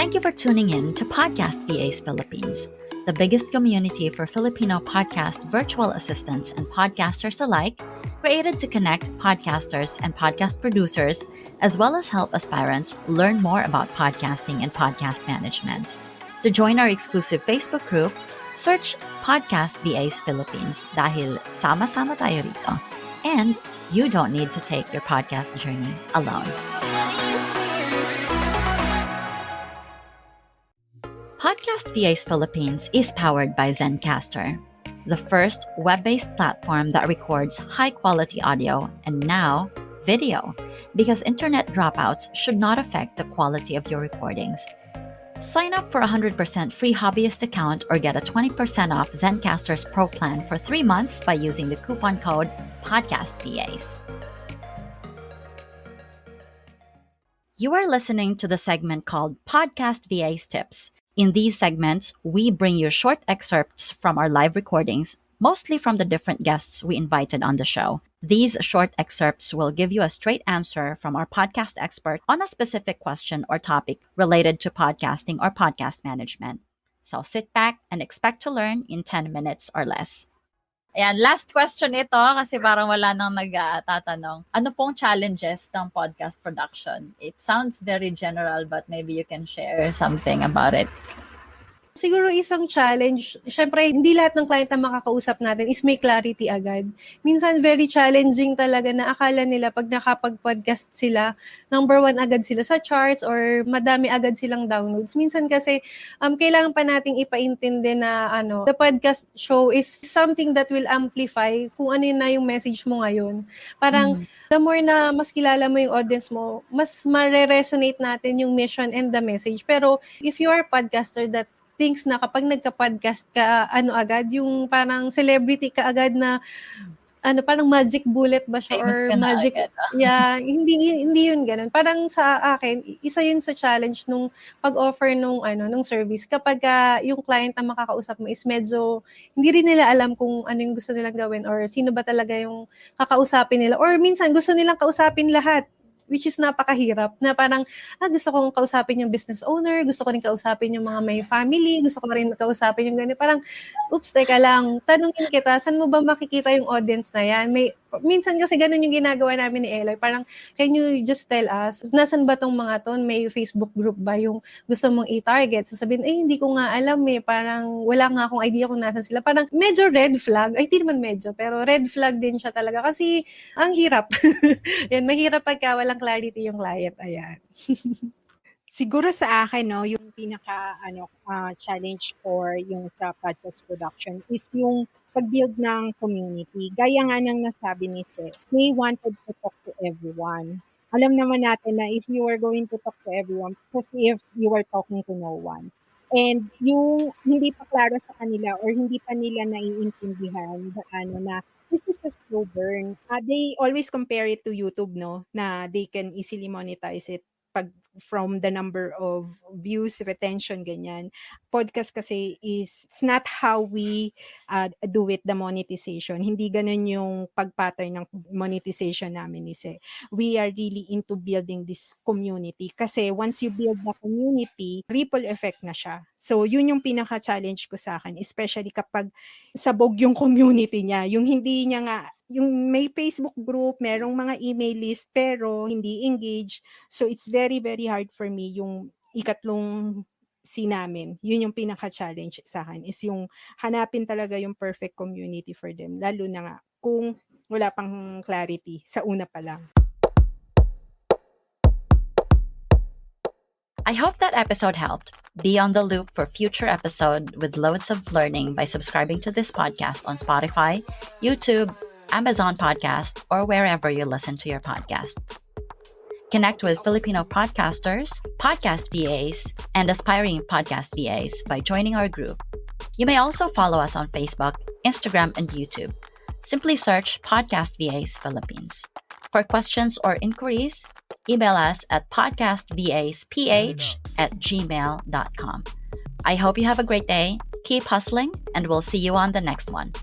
Thank you for tuning in to Podcast VAs Philippines, the biggest community for Filipino podcast virtual assistants and podcasters alike, created to connect podcasters and podcast producers, as well as help aspirants learn more about podcasting and podcast management. To join our exclusive Facebook group, search Podcast VAs Philippines dahil sama-sama tayo rito. And you don't need to take your podcast journey alone. Podcast VAs Philippines is powered by Zencastr, the first web-based platform that records high-quality audio and now video, because internet dropouts should not affect the quality of your recordings. Sign up for a 100% free hobbyist account or get a 20% off Zencastr's Pro plan for 3 months by using the coupon code PODCASTVAs. You are listening to the segment called Podcast VAs Tips. In these segments, we bring you short excerpts from our live recordings, mostly from the different guests we invited on the show. These short excerpts will give you a straight answer from our podcast expert on a specific question or topic related to podcasting or podcast management. So sit back and expect to learn in 10 minutes or less. Ayan, last question ito kasi parang wala nang nagtatanong. Ano pong challenges ng podcast production? It sounds very general but maybe you can share something about it. Siguro isang challenge, syempre hindi lahat ng client na makakausap natin is may clarity agad. Minsan very challenging talaga na akala nila pag nakapag-podcast sila, number 1 agad sila sa charts or madami agad silang downloads. Minsan kasi kailangan pa nating ipaintindi na the podcast show is something that will amplify kung ano na yung message mo ngayon. Parang the more na mas kilala mo yung audience mo, mas mare-resonate natin yung mission and the message. Pero if you are a podcaster that thinks na kapag nagka-podcast ka, agad, yung parang celebrity ka agad na, parang magic bullet ba siya Famous or magic, yeah, hindi yun ganun. Parang sa akin, isa yun sa challenge nung pag-offer nung service. Kapag yung client na makakausap mo is medyo, hindi rin nila alam kung ano yung gusto nilang gawin or sino ba talaga yung kakausapin nila. Or minsan, gusto nilang kausapin lahat, which is napakahirap, na parang, gusto kong kausapin yung business owner, gusto ko rin kausapin yung mga may family, gusto ko rin kausapin yung ganyan. Parang, oops, teka lang, tanungin kita, saan mo ba makikita yung audience na yan? Minsan kasi ganun yung ginagawa namin ni Eloy, parang, can you just tell us, nasan ba tong mga to? May Facebook group ba yung gusto mong i-target? Sasabihin, hindi ko nga alam parang wala nga akong idea kung nasan sila. Parang medyo red flag, hindi naman medyo, pero red flag din siya talaga kasi ang hirap. Yan, mahirap pagka walang clarity yung client. Ayan. Siguro sa akin, yung pinaka challenge for yung sa podcast production is yung pag-build ng community. Gaya nga ng nasabi ni Seth, they wanted to talk to everyone. Alam naman natin na if you are going to talk to everyone, kasi if you are talking to no one. And yung hindi pa klaro sa kanila or hindi pa nila naiintindihan na this is a slow burn. They always compare it to YouTube, na they can easily monetize it from the number of views, retention, ganyan. Podcast kasi it's not how we do it, the monetization. Hindi ganun yung pag-pattern ng monetization namin, we are really into building this community. Kasi once you build the community, ripple effect na siya. So, yun yung pinaka-challenge ko sa akin, especially kapag sabog yung community niya. Yung hindi niya nga, yung may Facebook group, merong mga email list, pero hindi engage. So, it's very, very hard for me yung ikatlong namin. Yun yung pinaka-challenge sa akin, is yung hanapin talaga yung perfect community for them. Lalo na nga, kung wala pang clarity sa una pa lang. I hope that episode helped. Be on the loop for future episode with loads of learning by subscribing to this podcast on Spotify, YouTube, Amazon Podcast, or wherever you listen to your podcast. Connect with Filipino podcasters, podcast VAs, and aspiring podcast VAs by joining our group. You may also follow us on Facebook, Instagram, and YouTube. Simply search Podcast VAs Philippines. For questions or inquiries, email us at podcastvasph@gmail.com. I hope you have a great day, keep hustling, and we'll see you on the next one.